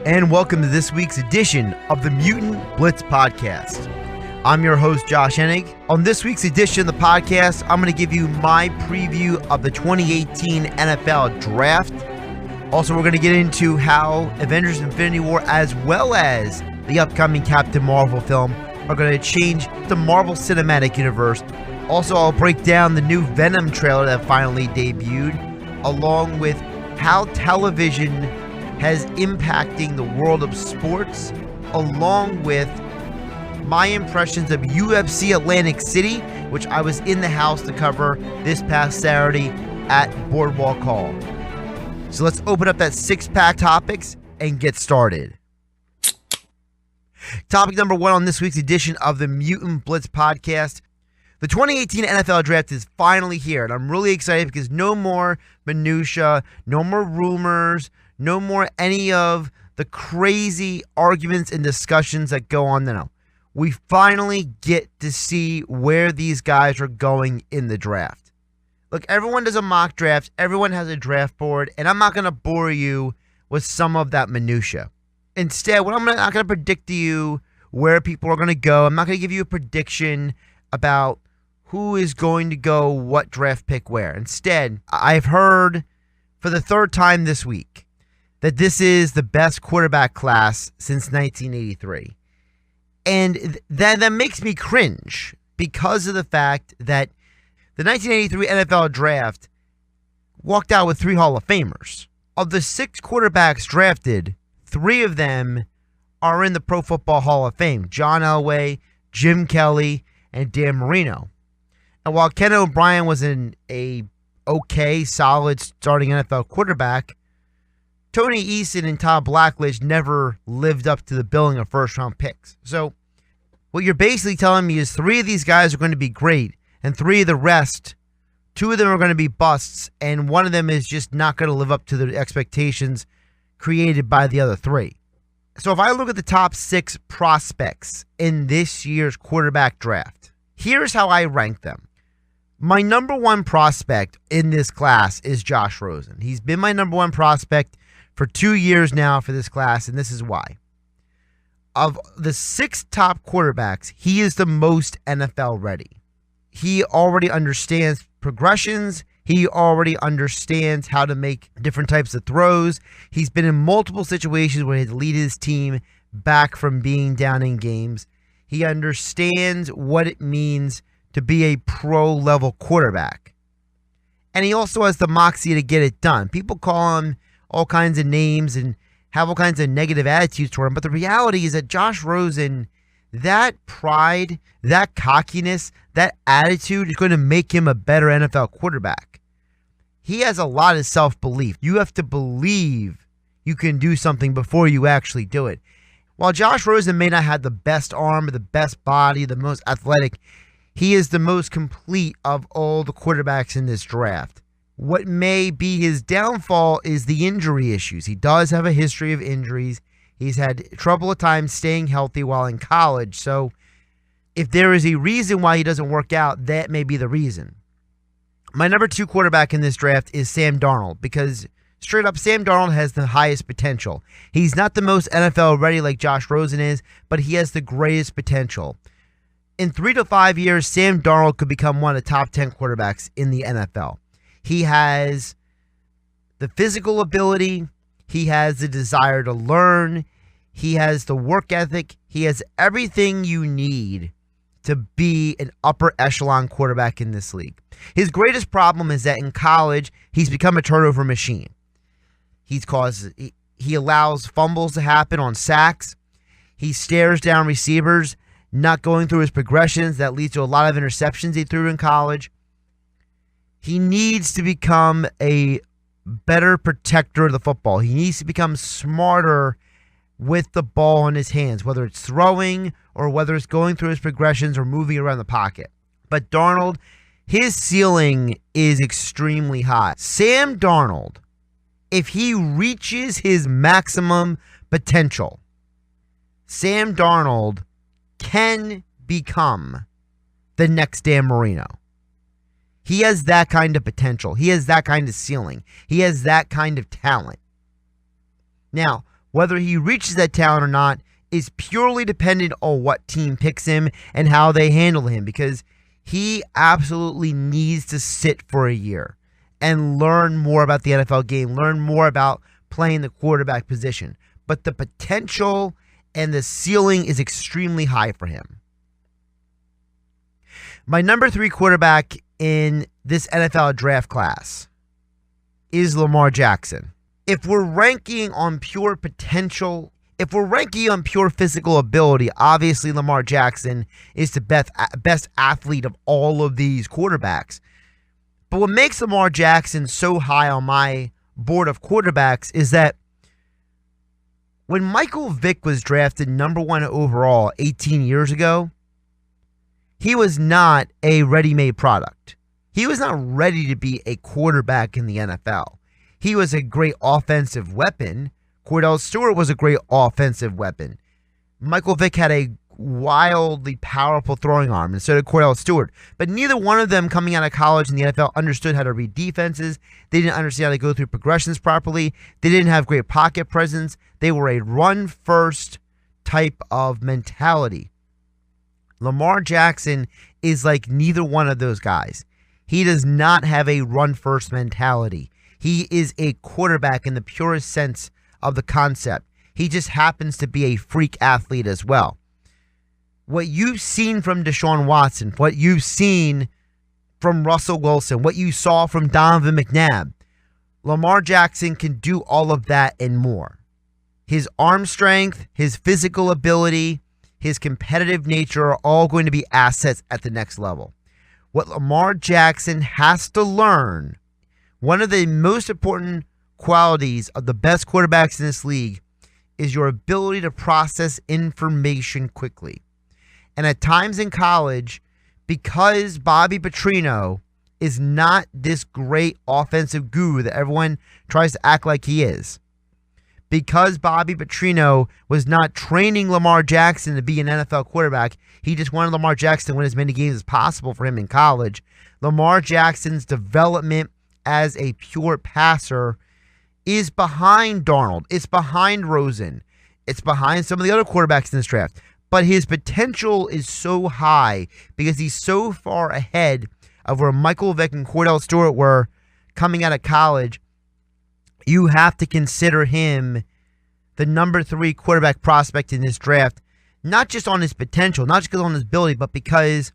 and welcome to this week's edition of the Mutant Blitz Podcast. I'm your host, Josh Hennig. On this week's edition of the podcast, I'm going to give you my preview of the 2018 NFL Draft. Also, we're going to get into how Avengers Infinity War, as well as the upcoming Captain Marvel film, are going to change the Marvel Cinematic Universe. Also, I'll break down the new Venom trailer that finally debuted, along with how television has impacting the world of sports, along with my impressions of UFC Atlantic City, which I was in the house to cover this past Saturday at Boardwalk Hall. So let's open up that six-pack topics and get started. Topic number one on this week's edition of the Mutant Blitz Podcast. The 2018 NFL Draft is finally here, and I'm really excited because no more minutia, no more rumors, no more any of the crazy arguments and discussions that go on now. We finally get to see where these guys are going in the draft. Look, everyone does a mock draft. Everyone has a draft board, and I'm not going to bore you with some of that minutia. Instead, I'm not going to predict to you where people are going to go. I'm not going to give you a prediction about who is going to go what draft pick where. Instead, I've heard for the third time this week that this is the best quarterback class since 1983. And that makes me cringe because of the fact that the 1983 NFL Draft walked out with 3 Hall of Famers. Of the 6 quarterbacks drafted, 3 of them are in the Pro Football Hall of Fame. John Elway, Jim Kelly, and Dan Marino. And while Ken O'Brien was a okay, solid starting NFL quarterback, Tony Eason and Todd Blackledge never lived up to the billing of first-round picks. So what you're basically telling me is 3 of these guys are going to be great, and 3 of the rest, 2 of them are going to be busts, and 1 of them is just not going to live up to the expectations created by the other 3. So if I look at the top 6 prospects in this year's quarterback draft, here's how I rank them. My number 1 prospect in this class is Josh Rosen. He's been my number 1 prospect for 2 years now for this class, and this is why. Of the 6 top quarterbacks, he is the most NFL ready. He already understands progressions. He already understands how to make different types of throws. He's been in multiple situations where he had to lead his team back from being down in games. He understands what it means to be a pro-level quarterback. And he also has the moxie to get it done. People call him all kinds of names and have all kinds of negative attitudes toward him. But the reality is that Josh Rosen, that pride, that cockiness, that attitude is going to make him a better NFL quarterback. He has a lot of self-belief. You have to believe you can do something before you actually do it. While Josh Rosen may not have the best arm or the best body, the most athletic, he is the most complete of all the quarterbacks in this draft. What may be his downfall is the injury issues. He does have a history of injuries. He's had trouble at times staying healthy while in college. So if there is a reason why he doesn't work out, that may be the reason. My number 2 quarterback in this draft is Sam Darnold, because straight up, Sam Darnold has the highest potential. He's not the most NFL ready like Josh Rosen is, but he has the greatest potential. In 3 to 5 years, Sam Darnold could become one of the top 10 quarterbacks in the NFL. He has the physical ability. He has the desire to learn. He has the work ethic. He has everything you need to be an upper echelon quarterback in this league. His greatest problem is that in college, he's become a turnover machine. He allows fumbles to happen on sacks. He stares down receivers, not going through his progressions. That leads to a lot of interceptions he threw in college. He needs to become a better protector of the football. He needs to become smarter with the ball in his hands, whether it's throwing or whether it's going through his progressions or moving around the pocket. But Darnold, his ceiling is extremely high. Sam Darnold, if he reaches his maximum potential, Sam Darnold can become the next Dan Marino. He has that kind of potential. He has that kind of ceiling. He has that kind of talent. Now, Whether he reaches that talent or not is purely dependent on what team picks him and how they handle him, because he absolutely needs to sit for a year and learn more about the NFL game, learn more about playing the quarterback position. But the potential and the ceiling is extremely high for him. My number 3 quarterback in this NFL draft class is Lamar Jackson. If we're ranking on pure potential, if we're ranking on pure physical ability, obviously Lamar Jackson is the best athlete of all of these quarterbacks. But what makes Lamar Jackson so high on my board of quarterbacks is that when Michael Vick was drafted number 1 overall 18 years ago, he was not a ready-made product. He was not ready to be a quarterback in the NFL. He was a great offensive weapon. Cordell Stewart was a great offensive weapon. Michael Vick had a wildly powerful throwing arm, and so did Cordell Stewart. But neither one of them coming out of college in the NFL understood how to read defenses. They didn't understand how to go through progressions properly. They didn't have great pocket presence. They were a run-first type of mentality. Lamar Jackson is like neither one of those guys. He does not have a run-first mentality. He is a quarterback in the purest sense of the concept. He just happens to be a freak athlete as well. What you've seen from Deshaun Watson, what you've seen from Russell Wilson, what you saw from Donovan McNabb, Lamar Jackson can do all of that and more. His arm strength, his physical ability, his competitive nature are all going to be assets at the next level. What Lamar Jackson has to learn, one of the most important qualities of the best quarterbacks in this league, is your ability to process information quickly. And at times in college, because Bobby Petrino is not this great offensive guru that everyone tries to act like he is, because Bobby Petrino was not training Lamar Jackson to be an NFL quarterback, he just wanted Lamar Jackson to win as many games as possible for him in college. Lamar Jackson's development as a pure passer is behind Darnold. It's behind Rosen. It's behind some of the other quarterbacks in this draft. But his potential is so high because he's so far ahead of where Michael Vick and Cordell Stewart were coming out of college. You have to consider him the number 3 quarterback prospect in this draft, not just on his potential, not just on his ability, but because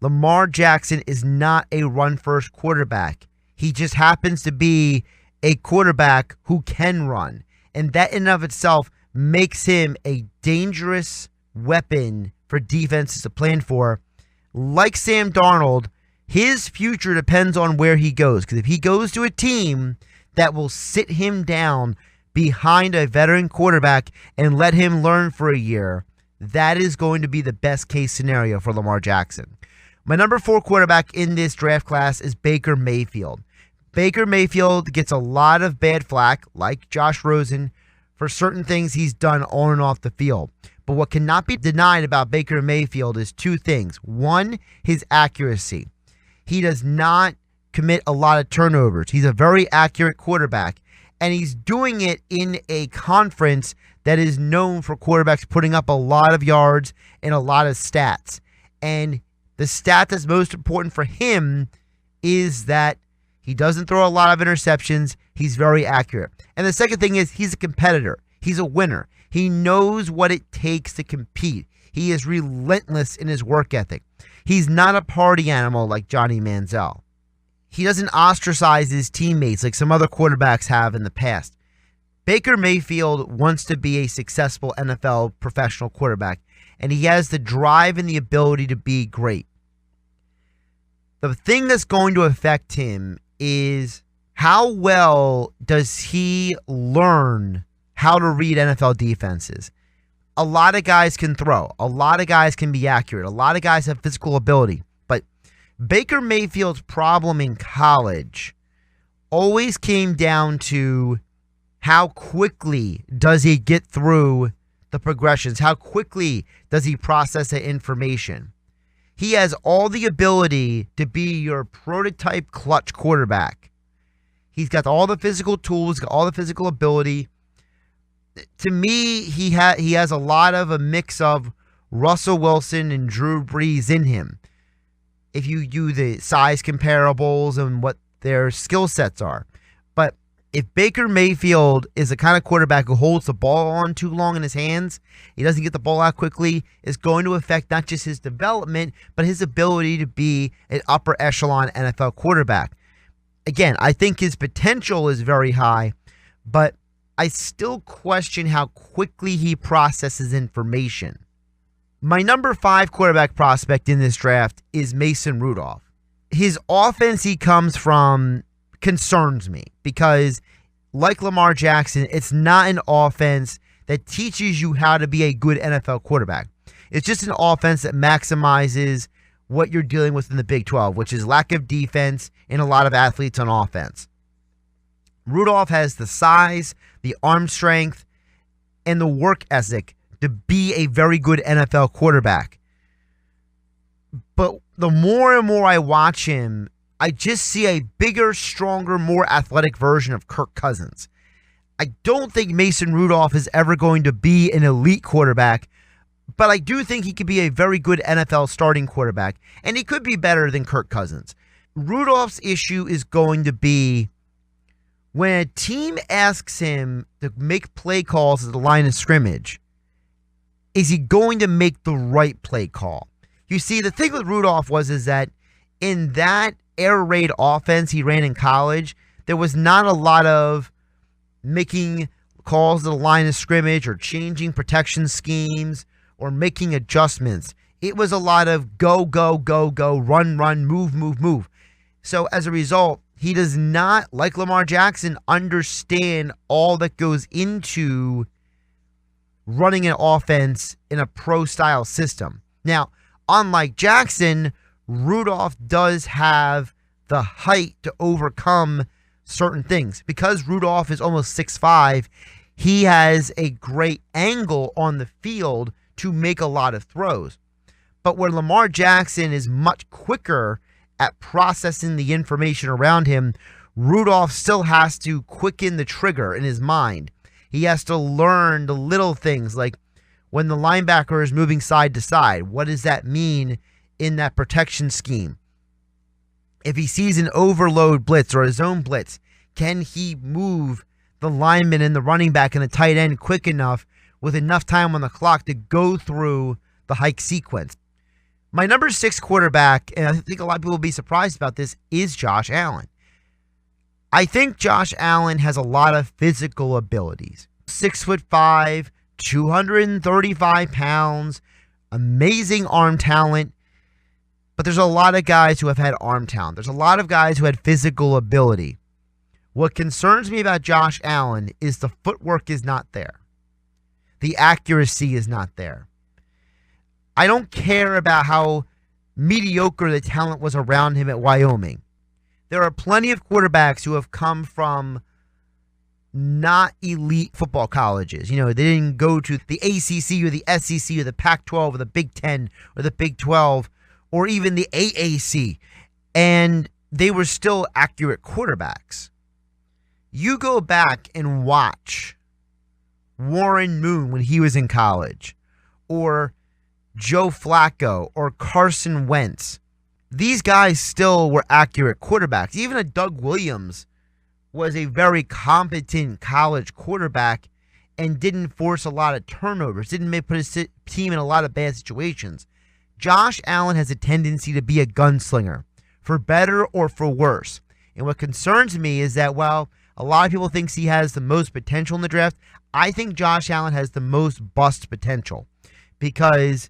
Lamar Jackson is not a run-first quarterback. He just happens to be a quarterback who can run. And that in and of itself makes him a dangerous weapon for defenses to plan for. Like Sam Darnold, his future depends on where he goes. Because if he goes to a team that will sit him down behind a veteran quarterback and let him learn for a year, that is going to be the best case scenario for Lamar Jackson. My number 4 quarterback in this draft class is Baker Mayfield. Baker Mayfield gets a lot of bad flack, like Josh Rosen, for certain things he's done on and off the field. But what cannot be denied about Baker Mayfield is 2 things. One, his accuracy. He does not commit a lot of turnovers. He's a very accurate quarterback, and he's doing it in a conference that is known for quarterbacks putting up a lot of yards and a lot of stats. And the stat that's most important for him is that he doesn't throw a lot of interceptions. He's very accurate. And the second thing is he's a competitor. He's a winner. He knows what it takes to compete. He is relentless in his work ethic. He's not a party animal like Johnny Manziel. He doesn't ostracize his teammates like some other quarterbacks have in the past. Baker Mayfield wants to be a successful NFL professional quarterback, and he has the drive and the ability to be great. The thing that's going to affect him is how well does he learn how to read NFL defenses. A lot of guys can throw. A lot of guys can be accurate. A lot of guys have physical ability. But Baker Mayfield's problem in college always came down to how quickly does he get through the progressions? How quickly does he process the information? He has all the ability to be your prototype clutch quarterback. He's got all the physical tools, got all the physical ability. To me, he has a lot of a mix of Russell Wilson and Drew Brees in him. If you do the size comparables and what their skill sets are. But if Baker Mayfield is the kind of quarterback who holds the ball on too long in his hands, he doesn't get the ball out quickly, it's going to affect not just his development, but his ability to be an upper echelon NFL quarterback. Again, I think his potential is very high, but I still question how quickly he processes information. My number 5 quarterback prospect in this draft is Mason Rudolph. His offense he comes from concerns me because, like Lamar Jackson, it's not an offense that teaches you how to be a good NFL quarterback. It's just an offense that maximizes what you're dealing with in the Big 12, which is lack of defense and a lot of athletes on offense. Rudolph has the size, the arm strength, and the work ethic to be a very good NFL quarterback. But the more and more I watch him, I just see a bigger, stronger, more athletic version of Kirk Cousins. I don't think Mason Rudolph is ever going to be an elite quarterback, but I do think he could be a very good NFL starting quarterback, and he could be better than Kirk Cousins. Rudolph's issue is going to be when a team asks him to make play calls at the line of scrimmage, is he going to make the right play call? You see, the thing with Rudolph is that in that air raid offense he ran in college, there was not a lot of making calls to the line of scrimmage or changing protection schemes or making adjustments. It was a lot of go, go, go, go, run, run, move, move, move. So as a result, he does not, like Lamar Jackson, understand all that goes into running an offense in a pro-style system. Now, unlike Jackson, Rudolph does have the height to overcome certain things. Because Rudolph is almost 6'5", he has a great angle on the field to make a lot of throws. But where Lamar Jackson is much quicker at processing the information around him, Rudolph still has to quicken the trigger in his mind. He has to learn the little things like when the linebacker is moving side to side, what does that mean in that protection scheme? If he sees an overload blitz or a zone blitz, can he move the lineman and the running back and the tight end quick enough with enough time on the clock to go through the hike sequence? My number 6 quarterback, and I think a lot of people will be surprised about this, is Josh Allen. I think Josh Allen has a lot of physical abilities. 6'5", 235 pounds, amazing arm talent. But there's a lot of guys who have had arm talent. There's a lot of guys who had physical ability. What concerns me about Josh Allen is the footwork is not there. The accuracy is not there. I don't care about how mediocre the talent was around him at Wyoming. There are plenty of quarterbacks who have come from not elite football colleges. You know, they didn't go to the ACC or the SEC or the Pac-12 or the Big 10 or the Big 12 or even the AAC, and they were still accurate quarterbacks. You go back and watch Warren Moon when he was in college, or Joe Flacco, or Carson Wentz. These guys still were accurate quarterbacks. Even a Doug Williams was a very competent college quarterback and didn't force a lot of turnovers, didn't put his team in a lot of bad situations. Josh Allen has a tendency to be a gunslinger, for better or for worse. And what concerns me is that while a lot of people think he has the most potential in the draft, I think Josh Allen has the most bust potential. Because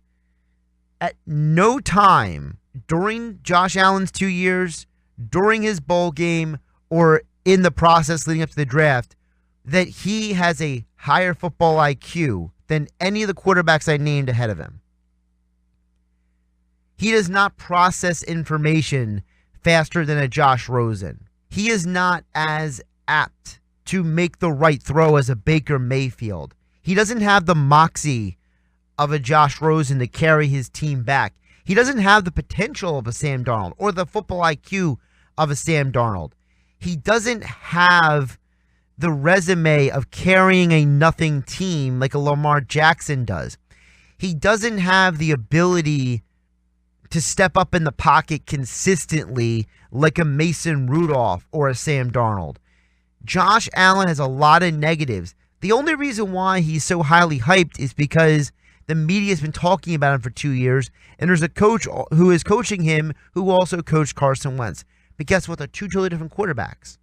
at no time during Josh Allen's 2 years, during his bowl game, or in the process leading up to the draft, that he has a higher football IQ than any of the quarterbacks I named ahead of him. He does not process information faster than a Josh Rosen. He is not as apt to make the right throw as a Baker Mayfield. He doesn't have the moxie of a Josh Rosen to carry his team back. He doesn't have the potential of a Sam Darnold or the football IQ of a Sam Darnold. He doesn't have the resume of carrying a nothing team like a Lamar Jackson does. He doesn't have the ability to step up in the pocket consistently like a Mason Rudolph or a Sam Darnold. Josh Allen has a lot of negatives. The only reason why he's so highly hyped is because the media's been talking about him for 2 years, and there's a coach who is coaching him who also coached Carson Wentz. But guess what? They're two totally different quarterbacks.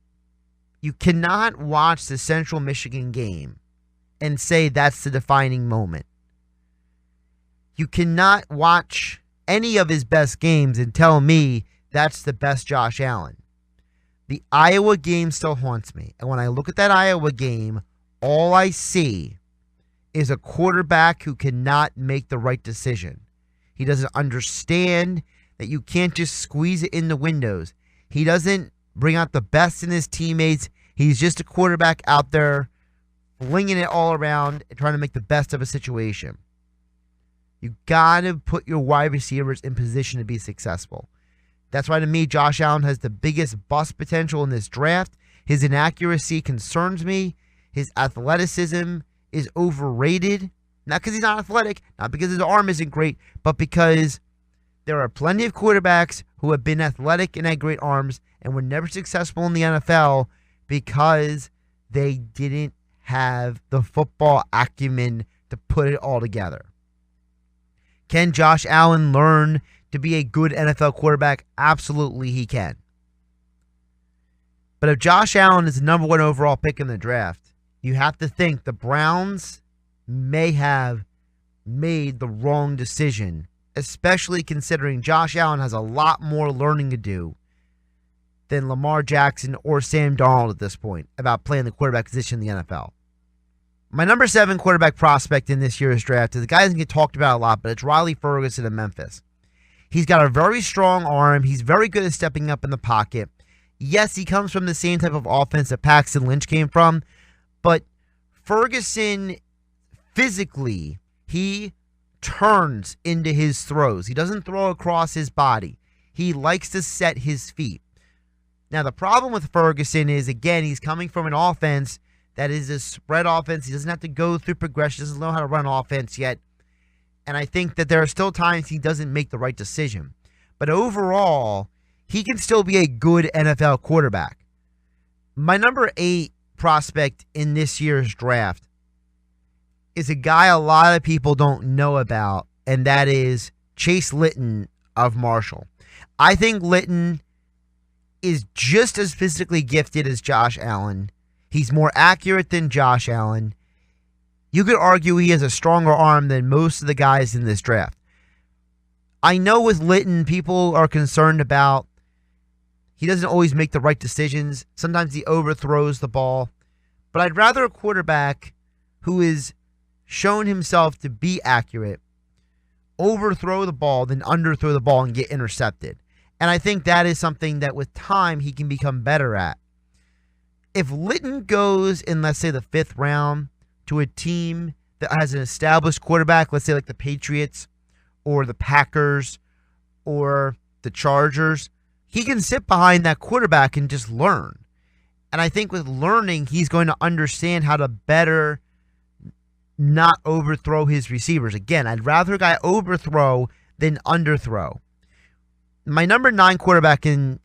You cannot watch the Central Michigan game and say that's the defining moment. You cannot watch any of his best games and tell me that's the best Josh Allen. The Iowa game still haunts me. And when I look at that Iowa game, all I see is a quarterback who cannot make the right decision. He doesn't understand that you can't just squeeze it in the windows. He doesn't bring out the best in his teammates. He's just a quarterback out there flinging it all around and trying to make the best of a situation. You got to put your wide receivers in position to be successful. That's why, to me, Josh Allen has the biggest bust potential in this draft. His inaccuracy concerns me. His athleticism is overrated. Not because he's not athletic, not because his arm isn't great, but because there are plenty of quarterbacks who have been athletic and had great arms and were never successful in the NFL because they didn't have the football acumen to put it all together. Can Josh Allen learn to be a good NFL quarterback? Absolutely he can. But if Josh Allen is the number 1 overall pick in the draft, you have to think the Browns may have made the wrong decision, especially considering Josh Allen has a lot more learning to do than Lamar Jackson or Sam Darnold at this point about playing the quarterback position in the NFL. My number 7 quarterback prospect in this year's draft is a guy that doesn't get talked about a lot, but it's Riley Ferguson of Memphis. He's got a very strong arm. He's very good at stepping up in the pocket. Yes, he comes from the same type of offense that Paxton Lynch came from, but Ferguson physically, he turns into his throws. He doesn't throw across his body. He likes to set his feet. Now, the problem with Ferguson is, again, he's coming from an offense that is a spread offense. He doesn't have to go through progression. He doesn't know how to run offense yet. And I think that there are still times he doesn't make the right decision. But overall, he can still be a good NFL quarterback. My number 8 prospect in this year's draft is a guy a lot of people don't know about, and that is Chase Litton of Marshall. I think Litton is just as physically gifted as Josh Allen. He's more accurate than Josh Allen. You could argue he has a stronger arm than most of the guys in this draft. I know with Litton, people are concerned about he doesn't always make the right decisions. Sometimes he overthrows the ball. But I'd rather a quarterback who is shown himself to be accurate overthrow the ball than underthrow the ball and get intercepted. And I think that is something that with time he can become better at. If Litton goes in, let's say, the 5th round to a team that has an established quarterback, let's say like the Patriots or the Packers or the Chargers, he can sit behind that quarterback and just learn. And I think with learning, he's going to understand how to better not overthrow his receivers. Again, I'd rather a guy overthrow than underthrow. My number 9 quarterback in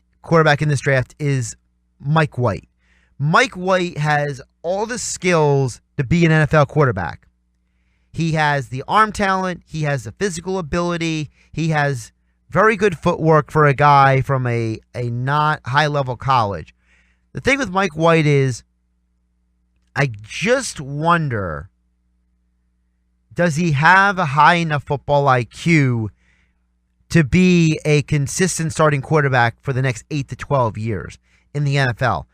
this draft is Mike White. Mike White has all the skills to be an NFL quarterback. He has the arm talent. He has the physical ability. He has very good footwork for a guy from a not high-level college. The thing with Mike White is, I just wonder, does he have a high enough football IQ to be a consistent starting quarterback for the next 8 to 12 years in the NFL?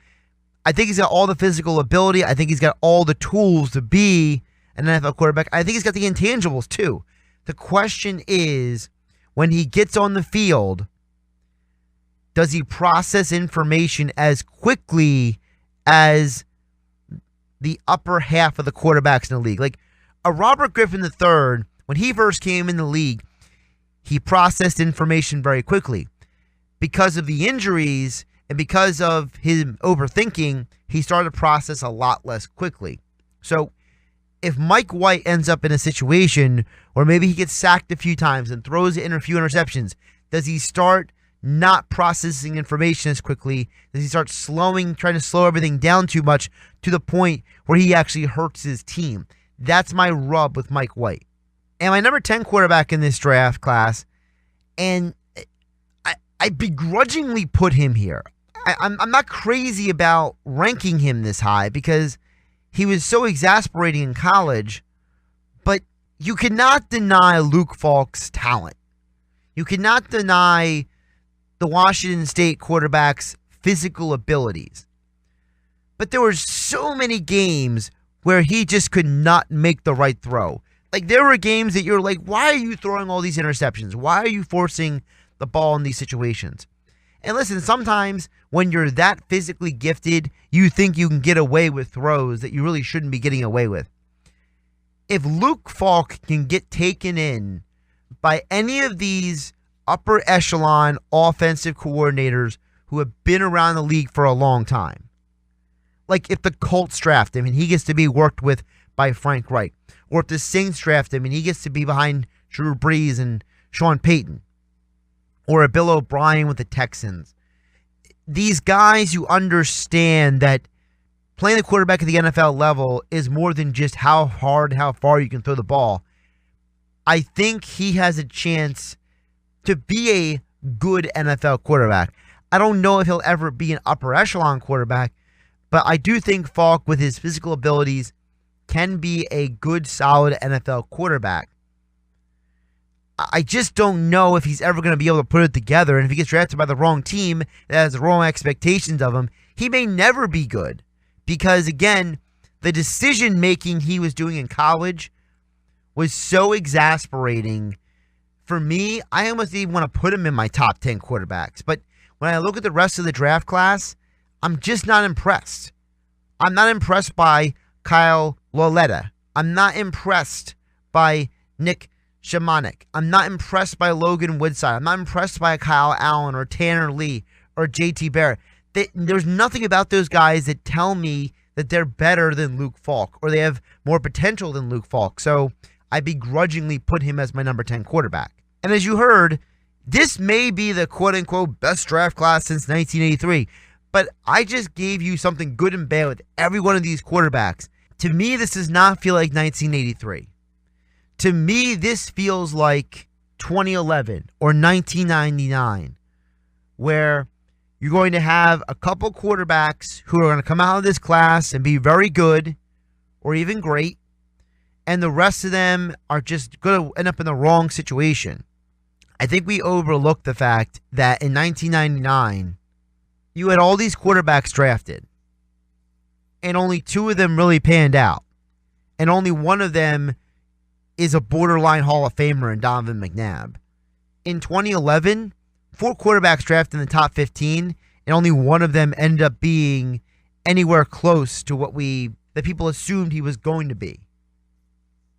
I think he's got all the physical ability. I think he's got all the tools to be an NFL quarterback. I think he's got the intangibles too. The question is, when he gets on the field, does he process information as quickly as the upper half of the quarterbacks in the league? Like a Robert Griffin III, when he first came in the league, he processed information very quickly. Because of the injuries And because of his overthinking, he started to process a lot less quickly. So if Mike White ends up in a situation where maybe he gets sacked a few times and throws a few interceptions, does he start not processing information as quickly? Does he start trying to slow everything down too much to the point where he actually hurts his team? That's my rub with Mike White. And my number 10 quarterback in this draft class, and I begrudgingly put him here. I'm not crazy about ranking him this high because he was so exasperating in college, but you cannot deny Luke Falk's talent. You cannot deny the Washington State quarterback's physical abilities. But there were so many games where he just could not make the right throw. Like, there were games that you're like, why are you throwing all these interceptions? Why are you forcing the ball in these situations? And listen, sometimes when you're that physically gifted, you think you can get away with throws that you really shouldn't be getting away with. If Luke Falk can get taken in by any of these upper echelon offensive coordinators who have been around the league for a long time, like if the Colts draft him and he gets to be worked with by Frank Reich, or if the Saints draft him and he gets to be behind Drew Brees and Sean Payton, or a Bill O'Brien with the Texans, these guys who understand that playing the quarterback at the NFL level is more than just how far you can throw the ball. I think he has a chance to be a good NFL quarterback. I don't know if he'll ever be an upper echelon quarterback, but I do think Falk, with his physical abilities, can be a good, solid NFL quarterback. I just don't know if he's ever going to be able to put it together. And if he gets drafted by the wrong team that has the wrong expectations of him, he may never be good. Because, again, the decision-making he was doing in college was so exasperating. For me, I almost even want to put him in my top 10 quarterbacks. But when I look at the rest of the draft class, I'm just not impressed. I'm not impressed by Kyle Lauletta. I'm not impressed by Nick Shimonik. I'm not impressed by Logan Woodside. I'm not impressed by Kyle Allen or Tanner Lee or JT Barrett. There's nothing about those guys that tell me that they're better than Luke Falk or they have more potential than Luke Falk. So I begrudgingly put him as my number 10 quarterback. And as you heard, this may be the quote-unquote best draft class since 1983. But I just gave you something good and bad with every one of these quarterbacks. To me, this does not feel like 1983. To me, this feels like 2011 or 1999, where you're going to have a couple quarterbacks who are going to come out of this class and be very good or even great, and the rest of them are just going to end up in the wrong situation. I think we overlooked the fact that in 1999, you had all these quarterbacks drafted, and only two of them really panned out, and only one of them is a borderline Hall of Famer in Donovan McNabb. In 2011, 4 quarterbacks drafted in the top 15, and only one of them ended up being anywhere close to what the people assumed he was going to be.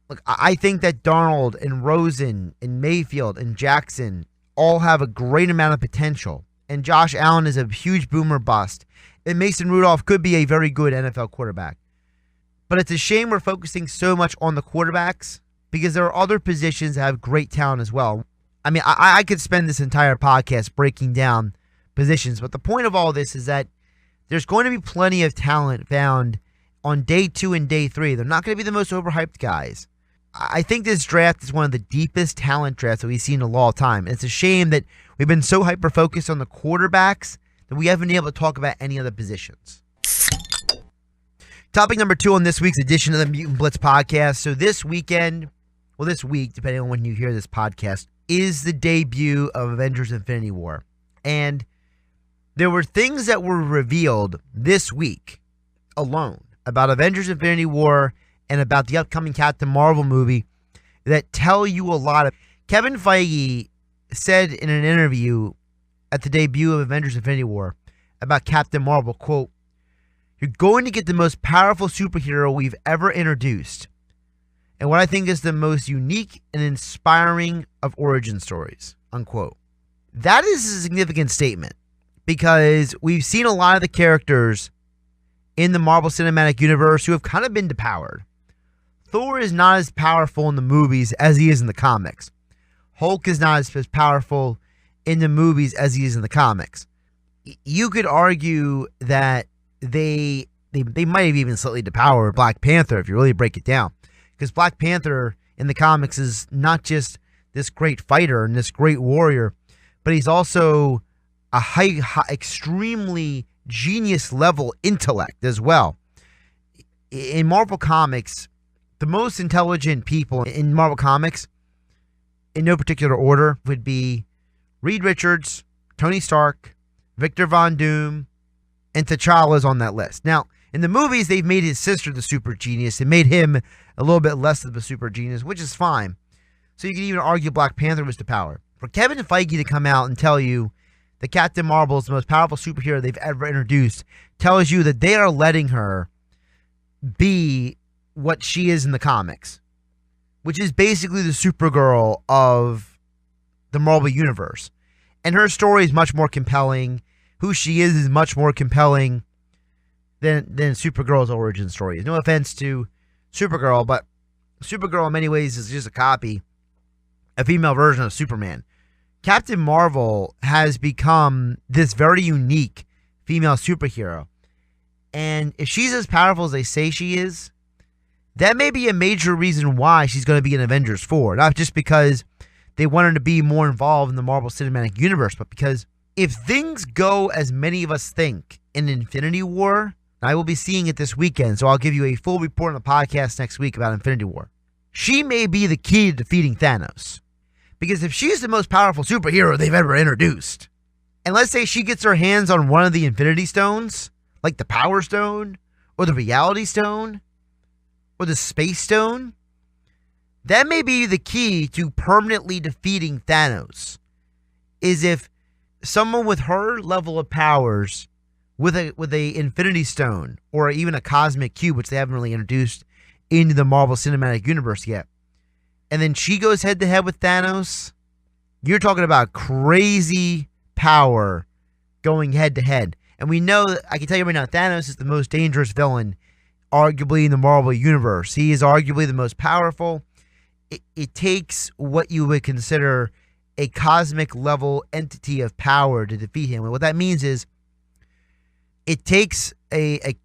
Look, I think that Darnold and Rosen and Mayfield and Jackson all have a great amount of potential, and Josh Allen is a huge boomer bust, and Mason Rudolph could be a very good NFL quarterback. But it's a shame we're focusing so much on the quarterbacks, because there are other positions that have great talent as well. I mean, I could spend this entire podcast breaking down positions, but the point of all this is that there's going to be plenty of talent found on day 2 and day 3. They're not going to be the most overhyped guys. I think this draft is one of the deepest talent drafts that we've seen in a long time. And it's a shame that we've been so hyper-focused on the quarterbacks that we haven't been able to talk about any other positions. Topic number 2 on this week's edition of the Mutant Blitz Podcast. So this week, depending on when you hear this podcast, is the debut of Avengers Infinity War. And there were things that were revealed this week alone about Avengers Infinity War and about the upcoming Captain Marvel movie that tell you a lot. Kevin Feige said in an interview at the debut of Avengers Infinity War about Captain Marvel, quote, "You're going to get the most powerful superhero we've ever introduced, and what I think is the most unique and inspiring of origin stories," unquote. That is a significant statement, because we've seen a lot of the characters in the Marvel Cinematic Universe who have kind of been depowered. Thor is not as powerful in the movies as he is in the comics. Hulk is not as powerful in the movies as he is in the comics. You could argue that they might have even slightly depowered Black Panther if you really break it down. Because Black Panther in the comics is not just this great fighter and this great warrior, but he's also a high extremely genius level intellect as well. In Marvel Comics, the most intelligent people in Marvel Comics, in no particular order, would be Reed Richards, Tony Stark, Victor Von Doom, and T'Challa's on that list. Now, in the movies, they've made his sister the super genius and made him a little bit less of a super genius, which is fine. So you can even argue Black Panther was the power. For Kevin Feige to come out and tell you that Captain Marvel is the most powerful superhero they've ever introduced tells you that they are letting her be what she is in the comics, which is basically the Supergirl of the Marvel Universe. And her story is much more compelling. Who she is much more compelling than Supergirl's origin story. No offense to Supergirl, but Supergirl in many ways is just a copy, a female version of Superman. Captain Marvel has become this very unique female superhero. And if she's as powerful as they say she is, that may be a major reason why she's going to be in Avengers 4. Not just because they want her to be more involved in the Marvel Cinematic Universe, but because if things go as many of us think in Infinity War, I will be seeing it this weekend, so I'll give you a full report on the podcast next week about Infinity War. She may be the key to defeating Thanos. Because if she's the most powerful superhero they've ever introduced, and let's say she gets her hands on one of the Infinity Stones, like the Power Stone, or the Reality Stone, or the Space Stone, that may be the key to permanently defeating Thanos. Is if someone with her level of powers, with a Infinity Stone, or even a Cosmic Cube, which they haven't really introduced into the Marvel Cinematic Universe yet, and then she goes head-to-head with Thanos, you're talking about crazy power going head-to-head. And we know, I can tell you right now, Thanos is the most dangerous villain, arguably, in the Marvel Universe. He is arguably the most powerful. It takes what you would consider a cosmic-level entity of power to defeat him. And what that means is, it takes a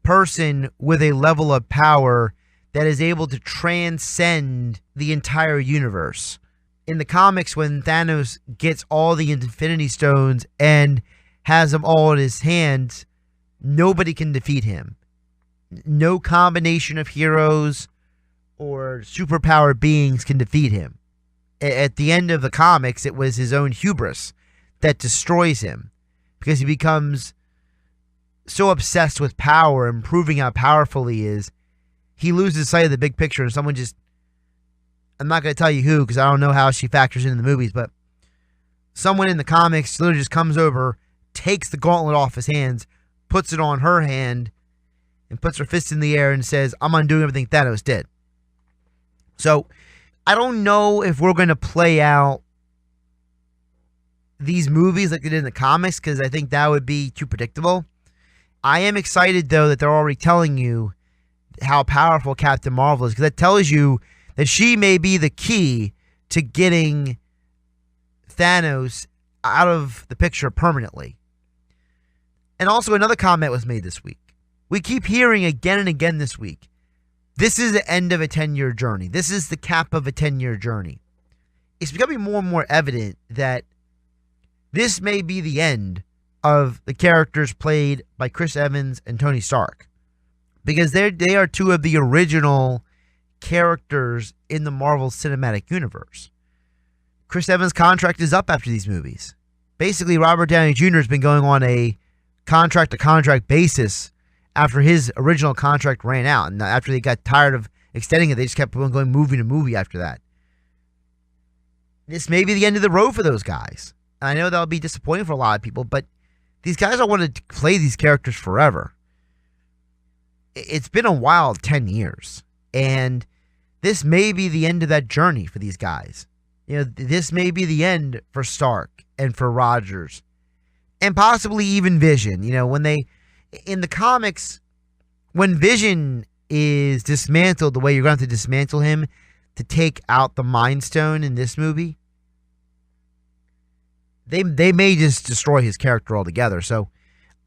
person with a level of power that is able to transcend the entire universe. In the comics, when Thanos gets all the Infinity Stones and has them all in his hands, nobody can defeat him. No combination of heroes or superpowered beings can defeat him. At the end of the comics, it was his own hubris that destroys him, because he becomes so obsessed with power and proving how powerful he is, he loses sight of the big picture, and someone just, I'm not going to tell you who, because I don't know how she factors into the movies, but someone in the comics literally just comes over, takes the gauntlet off his hands, puts it on her hand, and puts her fist in the air and says, I'm undoing everything Thanos did. So, I don't know if we're going to play out these movies like they did in the comics, because I think that would be too predictable. I am excited, though, that they're already telling you how powerful Captain Marvel is, because that tells you that she may be the key to getting Thanos out of the picture permanently. And also, another comment was made this week. We keep hearing again and again this week, this is the end of a 10-year journey. This is the cap of a 10-year journey. It's becoming more and more evident that this may be the end of the characters played by Chris Evans and Tony Stark, because they are two of the original characters in the Marvel Cinematic Universe. Chris Evans' contract is up after these movies. Basically, Robert Downey Jr. has been going on a contract-to-contract basis after his original contract ran out, and after they got tired of extending it, they just kept going movie to movie after that. This may be the end of the road for those guys. And I know that'll be disappointing for a lot of people, but these guys are wanting to play these characters forever. It's been a wild 10 years, and this may be the end of that journey for these guys. You know, this may be the end for Stark and for Rogers and possibly even Vision. In the comics, when Vision is dismantled the way you're going to have to dismantle him to take out the Mind Stone in this movie, they may just destroy his character altogether. So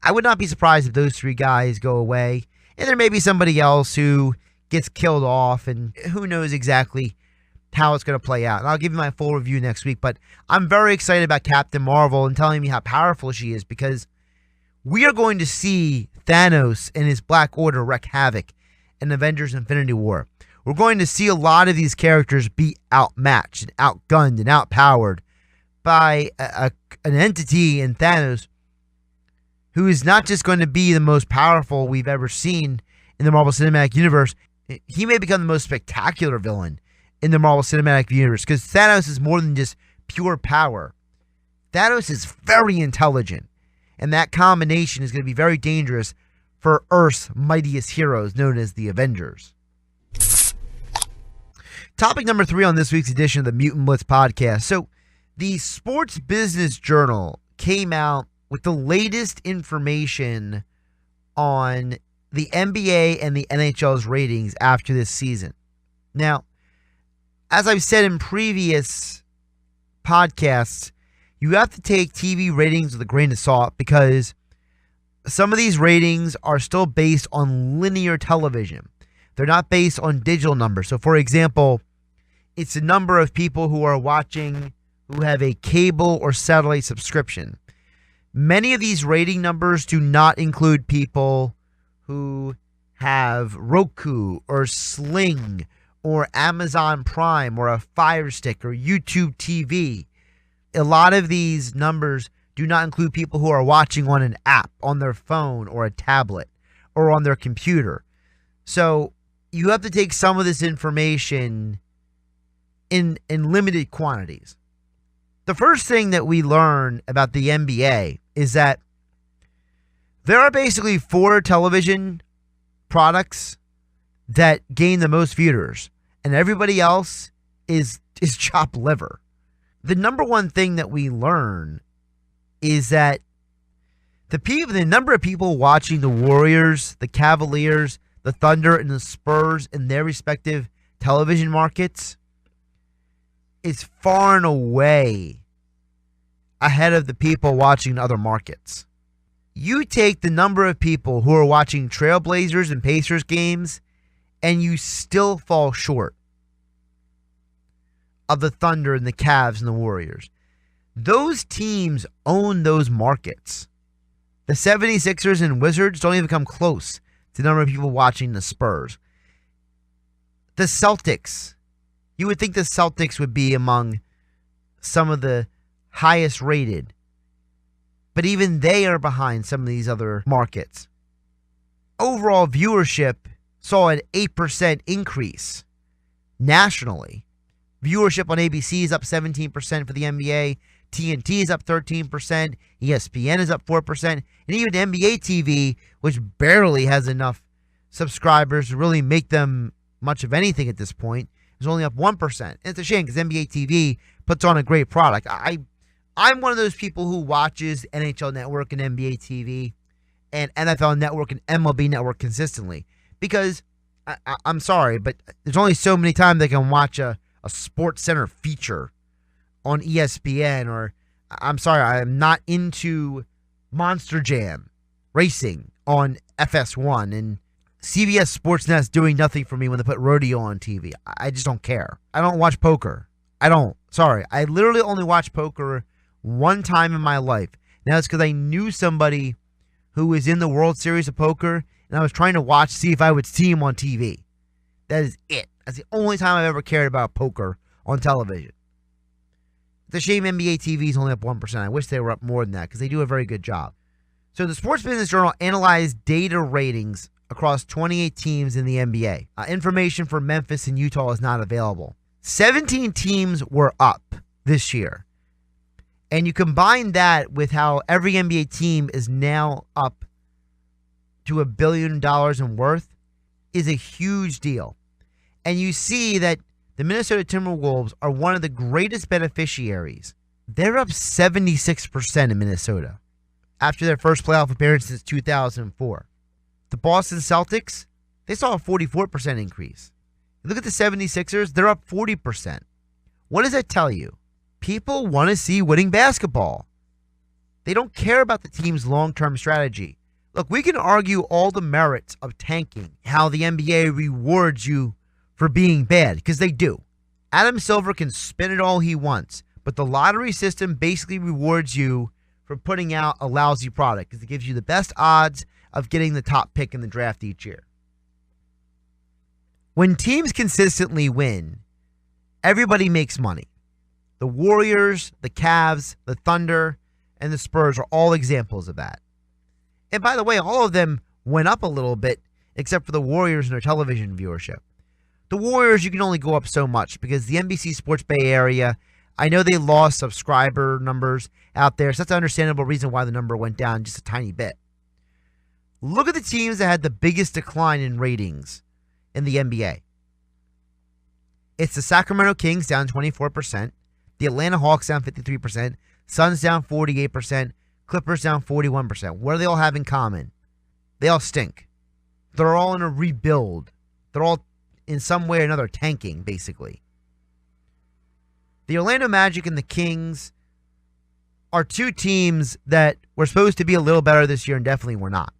I would not be surprised if those three guys go away, and there may be somebody else who gets killed off, and who knows exactly how it's going to play out. And I'll give you my full review next week, but I'm very excited about Captain Marvel and telling me how powerful she is, because we are going to see Thanos and his Black Order wreak havoc in Avengers Infinity War. We're going to see a lot of these characters be outmatched and outgunned and outpowered by an entity in Thanos who is not just going to be the most powerful we've ever seen in the Marvel Cinematic Universe. He may become the most spectacular villain in the Marvel Cinematic Universe, because Thanos is more than just pure power. Thanos is very intelligent, and that combination is going to be very dangerous for Earth's mightiest heroes, known as the Avengers. Topic number 3 on this week's edition of the Mutant Blitz Podcast. So, the Sports Business Journal came out with the latest information on the NBA and the NHL's ratings after this season. Now, as I've said in previous podcasts, you have to take TV ratings with a grain of salt, because some of these ratings are still based on linear television. They're not based on digital numbers. So, for example, it's the number of people who are watching who have a cable or satellite subscription. Many of these rating numbers do not include people who have Roku or Sling or Amazon Prime or a Fire Stick or YouTube TV. A lot of these numbers do not include people who are watching on an app, on their phone or a tablet or on their computer. So you have to take some of this information in limited quantities. The first thing that we learn about the NBA is that there are basically 4 television products that gain the most viewers, and everybody else is chopped liver. The number one thing that we learn is that the number of people watching the Warriors, the Cavaliers, the Thunder, and the Spurs in their respective television markets is far and away ahead of the people watching other markets. You take the number of people who are watching Trailblazers and Pacers games, and you still fall short of the Thunder and the Cavs and the Warriors. Those teams own those markets. The 76ers and Wizards don't even come close to the number of people watching the Spurs. The Celtics. You would think the Celtics would be among some of the highest rated, but even they are behind some of these other markets. Overall viewership saw an 8% increase nationally. Viewership on ABC is up 17% for the NBA. TNT is up 13%. ESPN is up 4%. And even NBA TV, which barely has enough subscribers to really make them much of anything at this point, is only up 1%. And it's a shame, because NBA TV puts on a great product. I'm one of those people who watches NHL Network and NBA TV and NFL Network and MLB Network consistently, because I'm sorry, but there's only so many times they can watch a Sports Center feature on ESPN, or I'm sorry, I'm not into Monster Jam racing on FS1, and CBS Sportsnet's doing nothing for me when they put rodeo on TV. I just don't care. I don't watch poker. I don't. Sorry. I literally only watched poker one time in my life. Now it's because I knew somebody who was in the World Series of Poker, and I was trying to see if I would see him on TV. That is it. That's the only time I've ever cared about poker on television. It's a shame NBA TV is only up 1%. I wish they were up more than that, because they do a very good job. So the Sports Business Journal analyzed data ratings across 28 teams in the NBA. Information for Memphis and Utah is not available. 17 teams were up this year. And you combine that with how every NBA team is now up to $1 billion in worth, is a huge deal. And you see that the Minnesota Timberwolves are one of the greatest beneficiaries. They're up 76% in Minnesota. after their first playoff appearance since 2004. The Boston Celtics, they saw a 44% increase. You look at the 76ers, they're up 40%. What does that tell you? People want to see winning basketball. They don't care about the team's long-term strategy. Look, we can argue all the merits of tanking, how the NBA rewards you for being bad, because they do. Adam Silver can spin it all he wants, but the lottery system basically rewards you for putting out a lousy product because it gives you the best odds of getting the top pick in the draft each year. When teams consistently win, everybody makes money. The Warriors, the Cavs, the Thunder, and the Spurs are all examples of that. And by the way, all of them went up a little bit, except for the Warriors and their television viewership. The Warriors, you can only go up so much because the NBC Sports Bay Area, I know they lost subscriber numbers out there, so that's an understandable reason why the number went down just a tiny bit. Look at the teams that had the biggest decline in ratings in the NBA. It's the Sacramento Kings down 24%, the Atlanta Hawks down 53%, Suns down 48%, Clippers down 41%. What do they all have in common? They all stink. They're all in a rebuild. They're all in some way or another tanking, basically. The Orlando Magic and the Kings are two teams that were supposed to be a little better this year and definitely were not.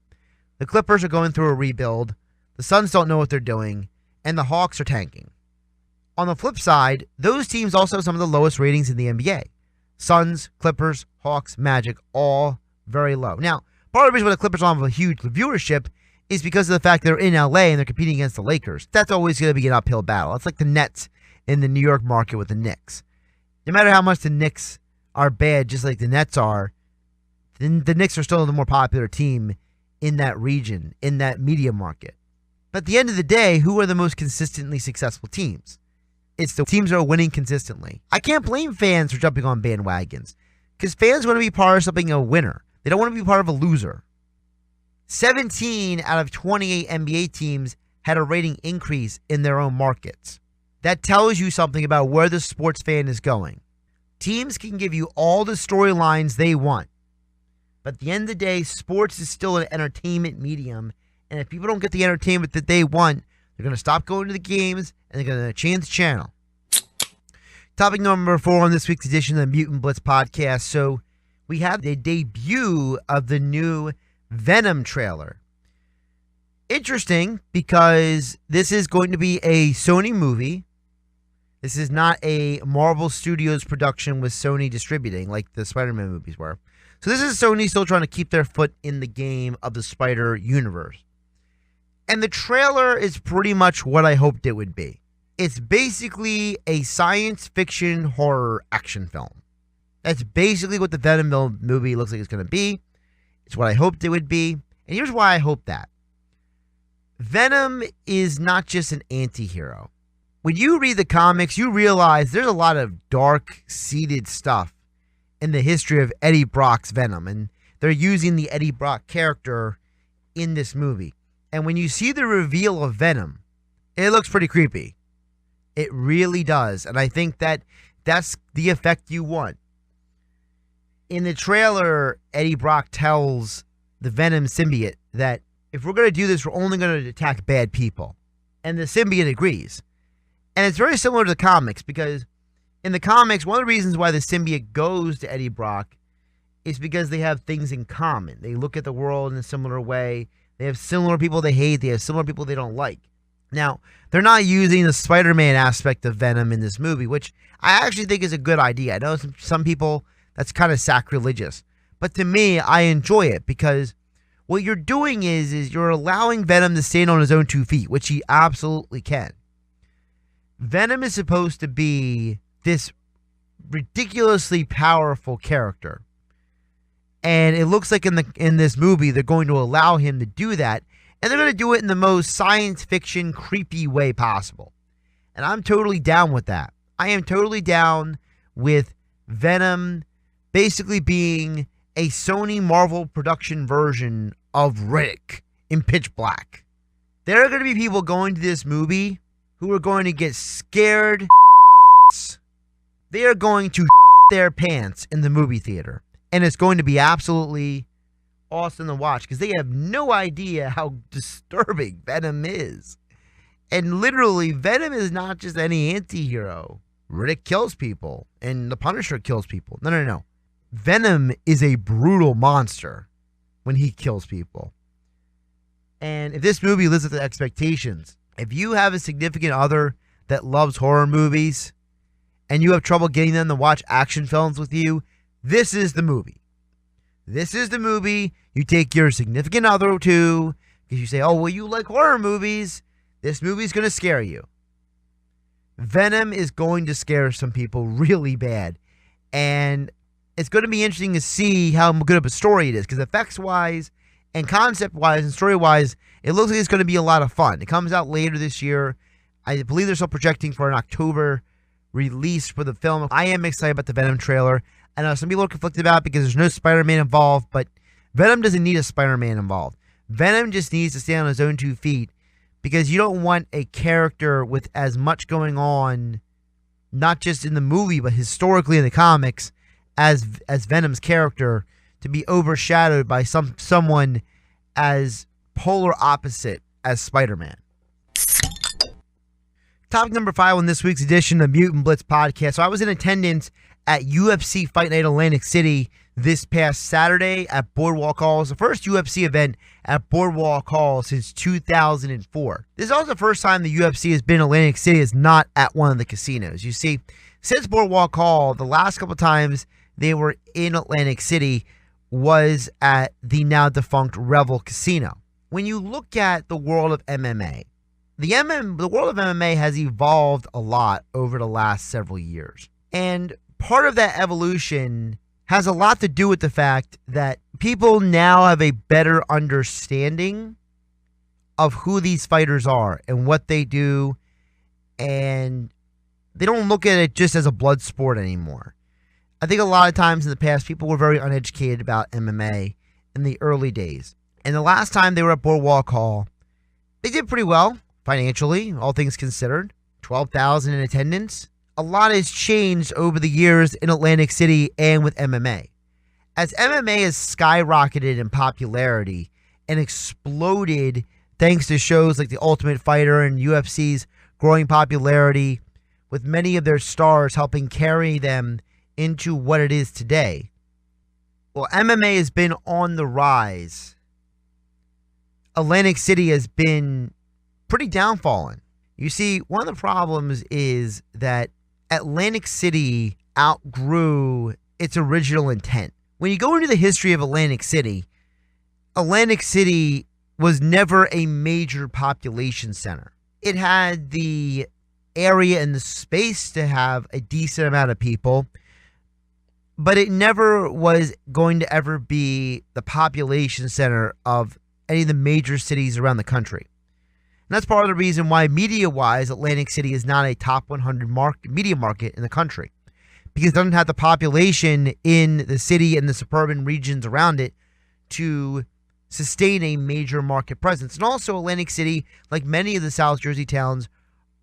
The Clippers are going through a rebuild. The Suns don't know what they're doing. And the Hawks are tanking. On the flip side, those teams also have some of the lowest ratings in the NBA. Suns, Clippers, Hawks, Magic, all very low. Now, part of the reason why the Clippers don't have a huge viewership is because of the fact they're in LA and they're competing against the Lakers. That's always going to be an uphill battle. It's like the Nets in the New York market with the Knicks. No matter how much the Knicks are bad, just like the Nets are, the Knicks are still the more popular team in that region, in that media market. But at the end of the day, who are the most consistently successful teams? It's the teams that are winning consistently. I can't blame fans for jumping on bandwagons because fans want to be part of something, a winner. They don't want to be part of a loser. 17 out of 28 NBA teams had a rating increase in their own markets. That tells you something about where the sports fan is going. Teams can give you all the storylines they want. But at the end of the day, sports is still an entertainment medium. And if people don't get the entertainment that they want, they're going to stop going to the games and they're going to change the channel. Topic number 4 on this week's edition of the Mutant Blitz Podcast. So we have the debut of the new Venom trailer. Interesting because this is going to be a Sony movie. This is not a Marvel Studios production with Sony distributing like the Spider-Man movies were. So this is Sony still trying to keep their foot in the game of the Spider universe. And the trailer is pretty much what I hoped it would be. It's basically a science fiction horror action film. That's basically what the Venom movie looks like it's going to be. It's what I hoped it would be. And here's why I hope that. Venom is not just an anti-hero. When you read the comics, you realize there's a lot of dark-seated stuff in the history of Eddie Brock's Venom. And they're using the Eddie Brock character in this movie. And when you see the reveal of Venom, it looks pretty creepy. It really does. And I think that that's the effect you want. In the trailer, Eddie Brock tells the Venom symbiote that if we're going to do this, we're only going to attack bad people. And the symbiote agrees. And it's very similar to the comics because in the comics, one of the reasons why the symbiote goes to Eddie Brock is because they have things in common. They look at the world in a similar way. They have similar people they hate. They have similar people they don't like. Now, they're not using the Spider-Man aspect of Venom in this movie, which I actually think is a good idea. I know some people, that's kind of sacrilegious. But to me, I enjoy it because what you're doing is you're allowing Venom to stand on his own 2 feet, which he absolutely can. Venom is supposed to be this ridiculously powerful character. And it looks like in this movie, they're going to allow him to do that. And they're going to do it in the most science fiction, creepy way possible. And I'm totally down with that. I am totally down with Venom basically being a Sony Marvel production version of Riddick in Pitch Black. There are going to be people going to this movie who are going to get scared. They are going to their pants in the movie theater. And it's going to be absolutely awesome to watch because they have no idea how disturbing Venom is. And literally, Venom is not just any anti-hero. Riddick kills people, and the Punisher kills people. No. Venom is a brutal monster when he kills people. And if this movie lives up to expectations, if you have a significant other that loves horror movies and you have trouble getting them to watch action films with you, this is the movie. This is the movie you take your significant other to because you say, oh, well, you like horror movies. This movie's going to scare you. Venom is going to scare some people really bad. And it's going to be interesting to see how good of a story it is because effects-wise and concept-wise and story-wise, it looks like it's going to be a lot of fun. It comes out later this year. I believe they're still projecting for an October release for the film. I am excited about the Venom trailer. I know some people are conflicted about it because there's no Spider-Man involved, but Venom doesn't need a Spider-Man involved. Venom just needs to stand on his own 2 feet because you don't want a character with as much going on, not just in the movie, but historically in the comics, as Venom's character to be overshadowed by someone as polar opposite as Spider-Man. Topic number 5 on this week's edition of Mutant Blitz Podcast. So I was in attendance at UFC Fight Night Atlantic City this past Saturday at Boardwalk Hall. It's the first UFC event at Boardwalk Hall since 2004. This is also the first time the UFC has been in Atlantic City is not at one of the casinos. You see, since Boardwalk Hall, the last couple times they were in Atlantic City was at the now defunct Revel Casino. When you look at the world of MMA, the world of MMA has evolved a lot over the last several years. And part of that evolution has a lot to do with the fact that people now have a better understanding of who these fighters are and what they do. And they don't look at it just as a blood sport anymore. I think a lot of times in the past, people were very uneducated about MMA in the early days. And the last time they were at Boardwalk Hall, they did pretty well financially, all things considered. 12,000 in attendance. A lot has changed over the years in Atlantic City and with MMA. As MMA has skyrocketed in popularity and exploded thanks to shows like The Ultimate Fighter and UFC's growing popularity, with many of their stars helping carry them into what it is today. Well, MMA has been on the rise. Atlantic City has been pretty downfallen. You see, one of the problems is that Atlantic City outgrew its original intent. When you go into the history of Atlantic City was never a major population center. It had the area and the space to have a decent amount of people, but it never was going to ever be the population center of any of the major cities around the country. And that's part of the reason why media-wise, Atlantic City is not a top 100 media market in the country. Because it doesn't have the population in the city and the suburban regions around it to sustain a major market presence. And also Atlantic City, like many of the South Jersey towns,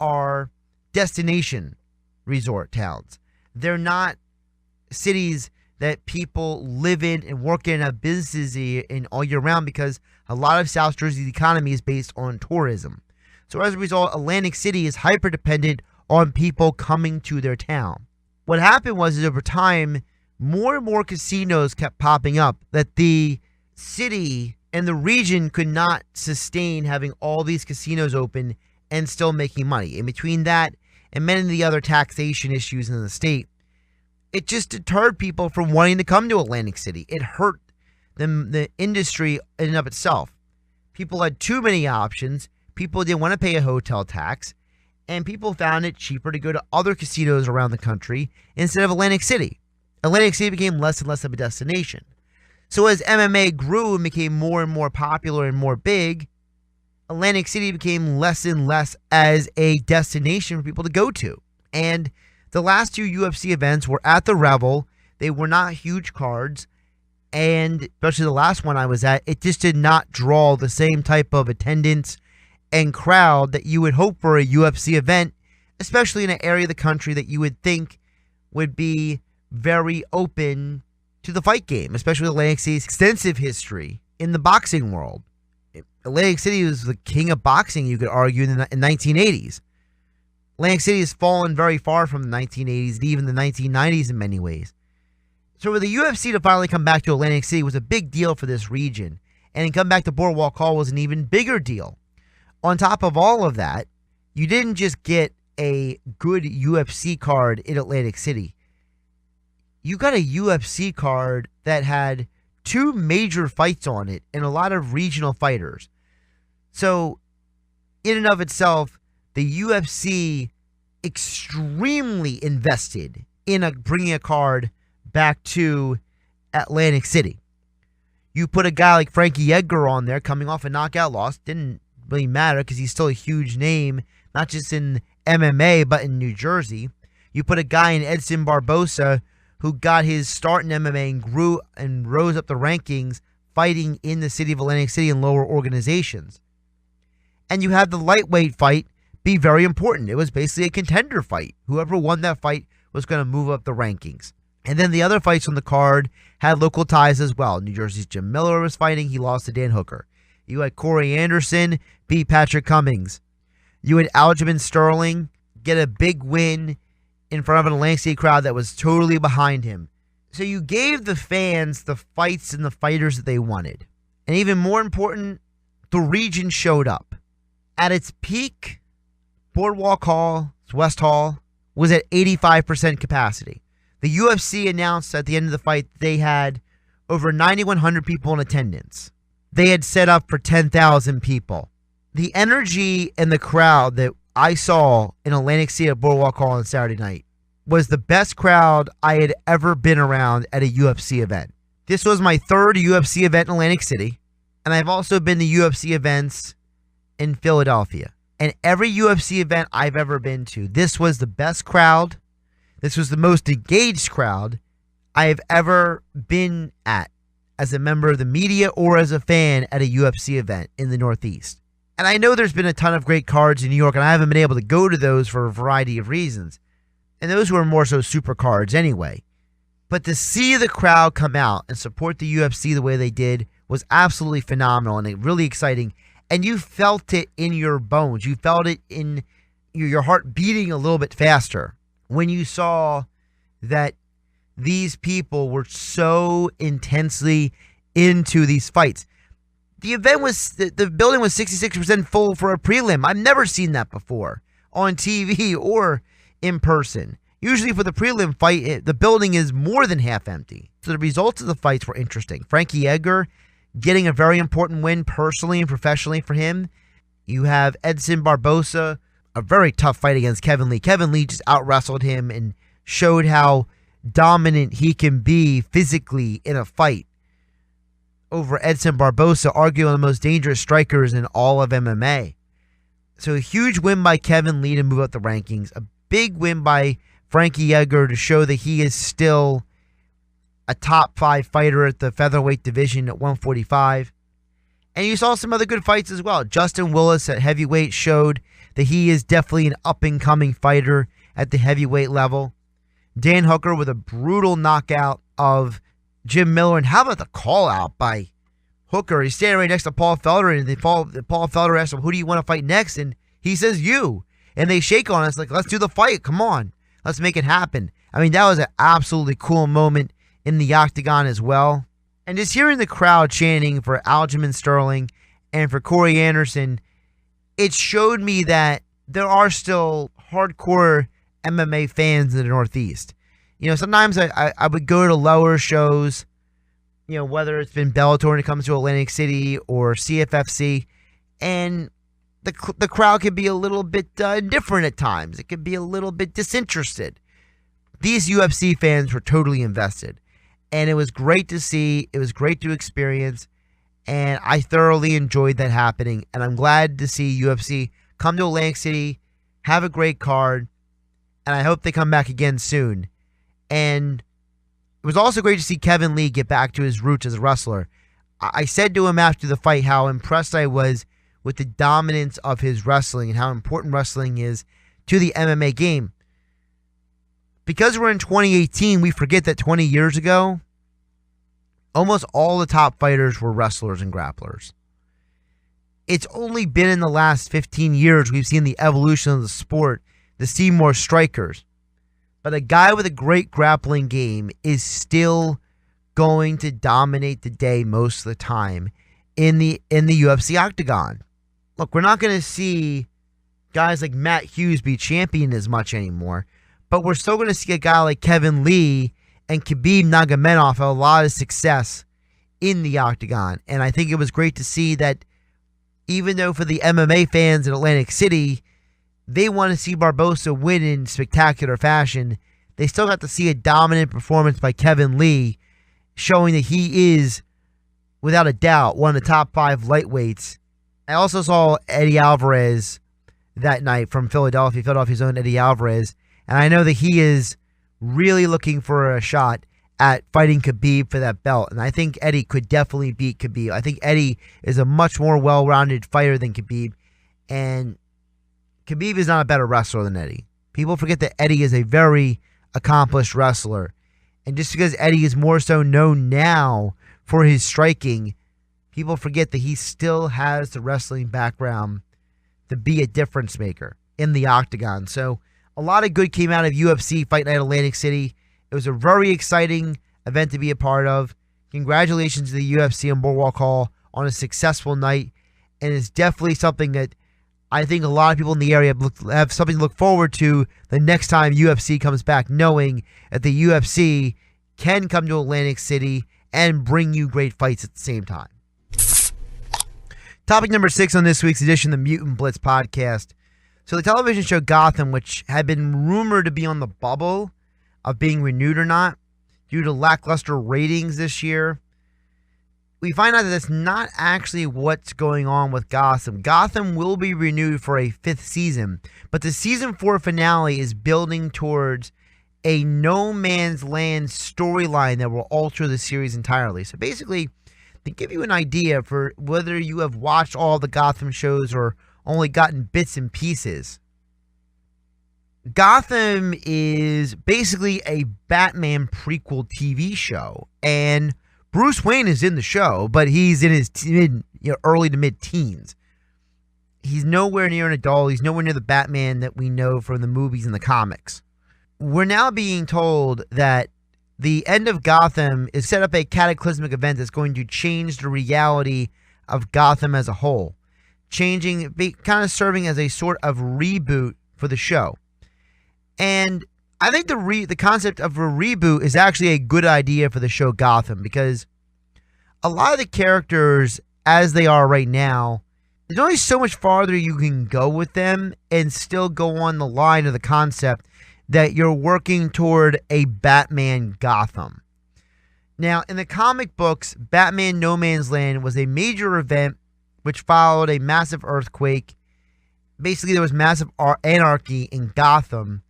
are destination resort towns. They're not cities that people live in and work in and have businesses in all year round because a lot of South Jersey's economy is based on tourism. So as a result, Atlantic City is hyper dependent on people coming to their town. What happened was over time, more and more casinos kept popping up that the city and the region could not sustain having all these casinos open and still making money. In between that and many of the other taxation issues in the state, it just deterred people from wanting to come to Atlantic City. It hurt the industry in and of itself. People had too many options. People didn't want to pay a hotel tax. And people found it cheaper to go to other casinos around the country instead of Atlantic City. Atlantic City became less and less of a destination. So as MMA grew and became more and more popular and more big, Atlantic City became less and less as a destination for people to go to. And the last 2 UFC events were at the Revel. They were not huge cards. And especially the last one I was at, it just did not draw the same type of attendance and crowd that you would hope for a UFC event, especially in an area of the country that you would think would be very open to the fight game, especially with Atlantic City's extensive history in the boxing world. Atlantic City was the king of boxing, you could argue, in the 1980s. Atlantic City has fallen very far from the 1980s and even the 1990s in many ways. So for the UFC to finally come back to Atlantic City was a big deal for this region. And come back to Boardwalk Hall was an even bigger deal. On top of all of that, you didn't just get a good UFC card in Atlantic City. You got a UFC card that had 2 major fights on it and a lot of regional fighters. So, in and of itself, the UFC extremely invested in bringing a card back to Atlantic City. You put a guy like Frankie Edgar on there coming off a knockout loss. Didn't really matter because he's still a huge name, not just in MMA, but in New Jersey. You put a guy in Edson Barbosa who got his start in MMA and grew and rose up the rankings fighting in the city of Atlantic City in lower organizations. And you had the lightweight fight be very important. It was basically a contender fight. Whoever won that fight was going to move up the rankings. And then the other fights on the card had local ties as well. New Jersey's Jim Miller was fighting. He lost to Dan Hooker. You had Corey Anderson beat Patrick Cummings. You had Aljamain Sterling get a big win in front of an Atlantic City crowd that was totally behind him. So you gave the fans the fights and the fighters that they wanted. And even more important, the region showed up. At its peak, Boardwalk Hall, West Hall, was at 85% capacity. The UFC announced at the end of the fight they had over 9,100 people in attendance. They had set up for 10,000 people. The energy and the crowd that I saw in Atlantic City at Boardwalk Hall on Saturday night was the best crowd I had ever been around at a UFC event. This was my 3rd UFC event in Atlantic City, and I've also been to UFC events in Philadelphia. And every UFC event I've ever been to, this was the best crowd. This was the most engaged crowd I have ever been at as a member of the media or as a fan at a UFC event in the Northeast. And I know there's been a ton of great cards in New York, and I haven't been able to go to those for a variety of reasons. And those were more so super cards anyway. But to see the crowd come out and support the UFC the way they did was absolutely phenomenal and really exciting. And you felt it in your bones. You felt it in your heart beating a little bit faster when you saw that these people were so intensely into these fights. The event was, the building was 66% full for a prelim. I've never seen that before on TV or in person. Usually for the prelim fight, the building is more than half empty. So the results of the fights were interesting. Frankie Edgar getting a very important win personally and professionally for him. You have Edson Barbosa, a very tough fight against Kevin Lee. Kevin Lee just out-wrestled him and showed how dominant he can be physically in a fight over Edson Barbosa, arguably one of the most dangerous strikers in all of MMA. So a huge win by Kevin Lee to move up the rankings. A big win by Frankie Edgar to show that he is still a top 5 fighter at the featherweight division at 145. And you saw some other good fights as well. Justin Willis at heavyweight showed that he is definitely an up-and-coming fighter at the heavyweight level. Dan Hooker with a brutal knockout of Jim Miller. And how about the call-out by Hooker? He's standing right next to Paul Felder, and Paul Felder asks him, who do you want to fight next? And he says, you. And they shake on us like, let's do the fight. Come on. Let's make it happen. I mean, that was an absolutely cool moment in the octagon as well. And just hearing the crowd chanting for Aljamain Sterling and for Corey Anderson, it showed me that there are still hardcore MMA fans in the Northeast. You know, sometimes I would go to lower shows, you know, whether it's been Bellator when it comes to Atlantic City or CFFC, and the crowd can be a little bit different at times. It can be a little bit disinterested. These UFC fans were totally invested. And it was great to see. It was great to experience. And I thoroughly enjoyed that happening. And I'm glad to see UFC come to Atlantic City, have a great card. And I hope they come back again soon. And it was also great to see Kevin Lee get back to his roots as a wrestler. I said to him after the fight how impressed I was with the dominance of his wrestling and how important wrestling is to the MMA game. Because we're in 2018, we forget that 20 years ago, almost all the top fighters were wrestlers and grapplers. It's only been in the last 15 years we've seen the evolution of the sport to see more strikers. But a guy with a great grappling game is still going to dominate the day most of the time in the UFC octagon. Look, we're not going to see guys like Matt Hughes be champion as much anymore, but we're still going to see a guy like Kevin Lee and Khabib Nurmagomedov have a lot of success in the octagon. And I think it was great to see that even though for the MMA fans in Atlantic City, they want to see Barbosa win in spectacular fashion, they still got to see a dominant performance by Kevin Lee, showing that he is, without a doubt, one of the top 5 lightweights. I also saw Eddie Alvarez that night from Philadelphia's own Eddie Alvarez, and I know that he is really looking for a shot at fighting Khabib for that belt, and I think Eddie could definitely beat Khabib. I think Eddie is a much more well-rounded fighter than Khabib, and Khabib is not a better wrestler than Eddie. People forget that Eddie is a very accomplished wrestler, and just because Eddie is more so known now for his striking, people forget that he still has the wrestling background to be a difference maker in the octagon. So a lot of good came out of UFC Fight Night Atlantic City. It was a very exciting event to be a part of. Congratulations to the UFC and Boardwalk Hall on a successful night. And it's definitely something that I think a lot of people in the area have something to look forward to the next time UFC comes back, knowing that the UFC can come to Atlantic City and bring you great fights at the same time. Topic number 6 on this week's edition of the Mutant Blitz Podcast. So the television show Gotham, which had been rumored to be on the bubble of being renewed or not due to lackluster ratings this year, we find out that that's not actually what's going on with Gotham. Gotham will be renewed for a 5th season, but the season 4 finale is building towards a no man's land storyline that will alter the series entirely. So basically, to give you an idea for whether you have watched all the Gotham shows or only gotten bits and pieces, Gotham is basically a Batman prequel TV show, and Bruce Wayne is in the show, but he's in his early to mid-teens. He's nowhere near an adult. He's nowhere near the Batman that we know from the movies and the comics. We're now being told that the end of Gotham is set up a cataclysmic event that's going to change the reality of Gotham as a whole, kind of serving as a sort of reboot for the show. And I think the concept of a reboot is actually a good idea for the show Gotham, because a lot of the characters as they are right now, there's only so much farther you can go with them and still go on the line of the concept that you're working toward a Batman Gotham. Now, in the comic books, Batman No Man's Land was a major event which followed a massive earthquake. Basically, there was massive anarchy in Gotham,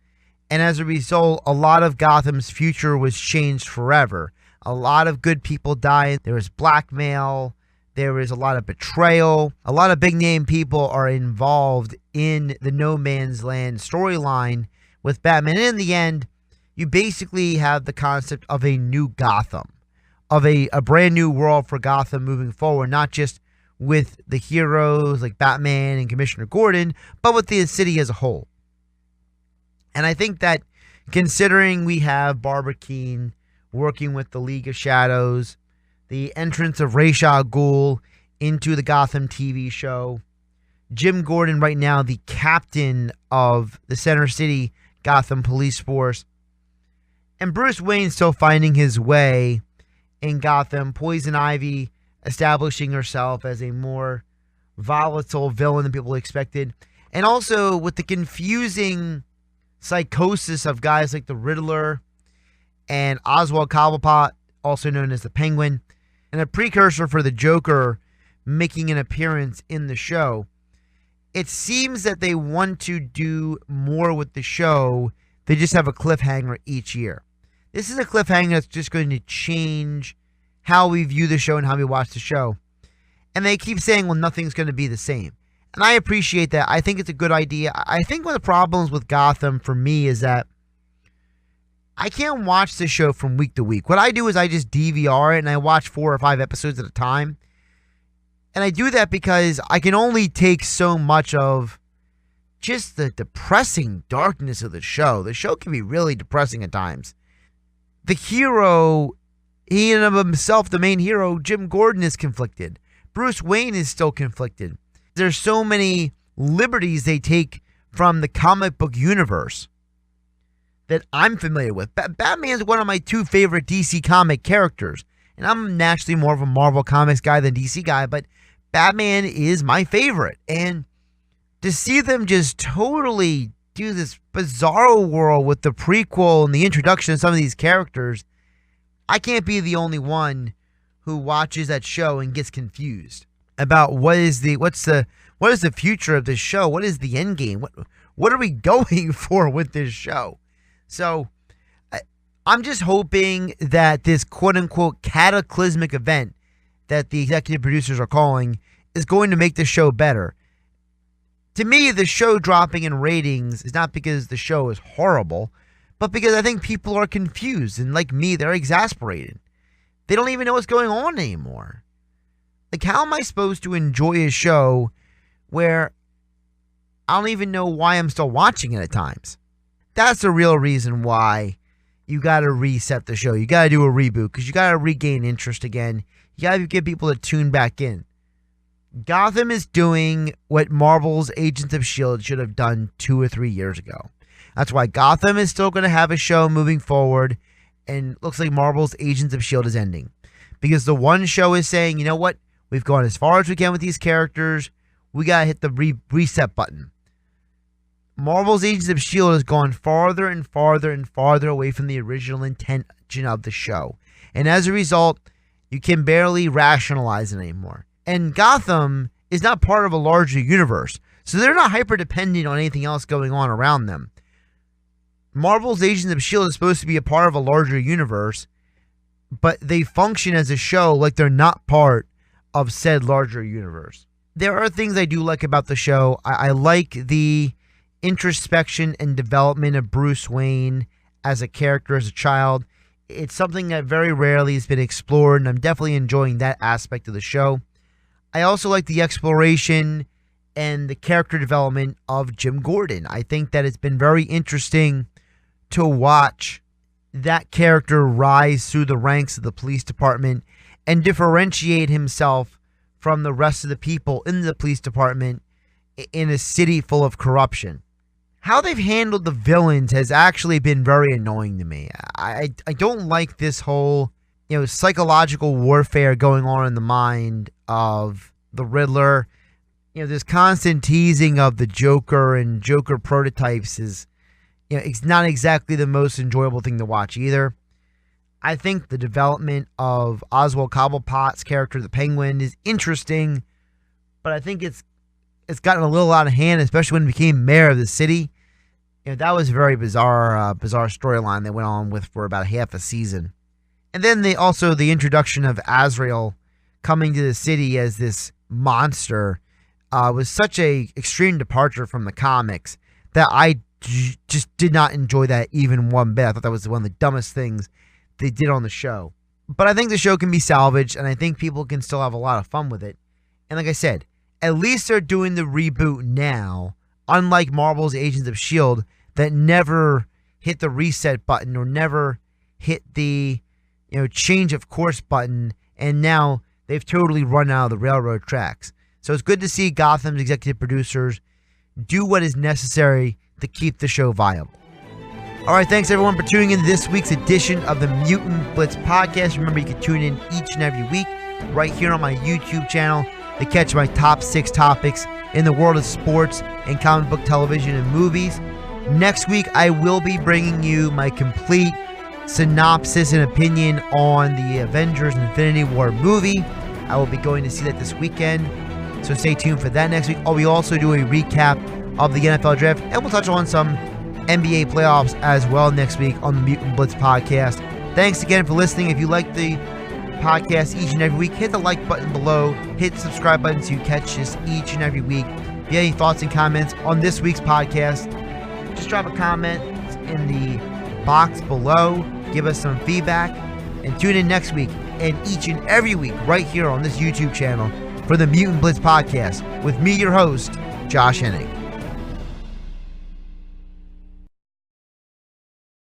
and as a result, a lot of Gotham's future was changed forever. A lot of good people died. There was blackmail. There was a lot of betrayal. A lot of big-name people are involved in the No Man's Land storyline with Batman. And in the end, you basically have the concept of a new Gotham, of a brand new world for Gotham moving forward, not just with the heroes like Batman and Commissioner Gordon, but with the city as a whole. And I think that considering we have Barbara Keene working with the League of Shadows, the entrance of Ra's al Ghul into the Gotham TV show, Jim Gordon right now the captain of the Center City Gotham Police Force, and Bruce Wayne still finding his way in Gotham, Poison Ivy establishing herself as a more volatile villain than people expected, and also with the confusing psychosis of guys like the Riddler and Oswald Cobblepot, also known as the Penguin, and a precursor for the Joker making an appearance in the show. It seems that they want to do more with the show. They just have a cliffhanger each year. This is a cliffhanger that's just going to change how we view the show and how we watch the show. And they keep saying, well, nothing's going to be the same. And I appreciate that. I think it's a good idea. I think one of the problems with Gotham for me is that I can't watch the show from week to week. What I do is I just DVR it and I watch 4 or 5 episodes at a time. And I do that because I can only take so much of just the depressing darkness of the show. The show can be really depressing at times. The hero, he and of himself, the main hero, Jim Gordon, is conflicted. Bruce Wayne is still conflicted. There's so many liberties they take from the comic book universe that I'm familiar with. Batman's one of my 2 favorite DC comic characters. And I'm naturally more of a Marvel Comics guy than DC guy, but Batman is my favorite. And to see them just totally do this bizarro world with the prequel and the introduction of some of these characters, I can't be the only one who watches that show and gets confused about what is the future of this show? What is the end game? What are we going for with this show? So I'm just hoping that this quote-unquote cataclysmic event that the executive producers are calling is going to make the show better. To me, the show dropping in ratings is not because the show is horrible, but because I think people are confused, and like me, they're exasperated. They don't even know what's going on anymore. Like, how am I supposed to enjoy a show where I don't even know why I'm still watching it at times? That's the real reason why you got to reset the show. You got to do a reboot because you got to regain interest again. You got to get people to tune back in. Gotham is doing what Marvel's Agents of S.H.I.E.L.D. should have done 2 or 3 years ago. That's why Gotham is still going to have a show moving forward, and looks like Marvel's Agents of S.H.I.E.L.D. is ending. Because the one show is saying, you know what? We've gone as far as we can with these characters. We got to hit the reset button. Marvel's Agents of S.H.I.E.L.D. has gone farther and farther and farther away from the original intention of the show. And as a result, you can barely rationalize it anymore. And Gotham is not part of a larger universe, so they're not hyper-dependent on anything else going on around them. Marvel's Agents of S.H.I.E.L.D. is supposed to be a part of a larger universe, but they function as a show like they're not part of said larger universe. There are things I do like about the show. I like the introspection and development of Bruce Wayne as a character, as a child. It's something that very rarely has been explored, and I'm definitely enjoying that aspect of the show. I also like the exploration and the character development of Jim Gordon. I think that it's been very interesting to watch that character rise through the ranks of the police department and differentiate himself from the rest of the people in the police department in a city full of corruption. How they've handled the villains has actually been very annoying to me. I don't like this whole, psychological warfare going on in the mind of the Riddler. This constant teasing of the Joker and Joker prototypes is, it's not exactly the most enjoyable thing to watch either. I think the development of Oswald Cobblepot's character, the Penguin, is interesting, but I think it's gotten a little out of hand, especially when he became mayor of the city. That was a very bizarre storyline they went on with for about half a season. And then the introduction of Azrael coming to the city as this monster was such a extreme departure from the comics that I just did not enjoy that even one bit. I thought that was one of the dumbest things they did on the show. But I think the show can be salvaged, and I think people can still have a lot of fun with it. And like I said, at least they're doing the reboot now, unlike Marvel's Agents of S.H.I.E.L.D. that never hit the reset button or never hit the change of course button, and now they've totally run out of the railroad tracks. So it's good to see Gotham's executive producers do what is necessary to keep the show viable. All right, thanks everyone for tuning in to this week's edition of the Mutant Blitz Podcast. Remember, you can tune in each and every week right here on my YouTube channel to catch my top 6 topics in the world of sports and comic book television and movies. Next week, I will be bringing you my complete synopsis and opinion on the Avengers Infinity War movie. I will be going to see that this weekend, so stay tuned for that next week. We also do a recap of the NFL draft, and we'll touch on some NBA playoffs as well next week on the Mutant Blitz Podcast. Thanks again for listening. If you like the podcast each and every week, hit the like button below, hit the subscribe button so you catch this each and every week. If you have any thoughts and comments on this week's podcast, just drop a comment in the box below. Give us some feedback. And tune in next week and each and every week right here on this YouTube channel for the Mutant Blitz Podcast with me, your host, Josh Hennig.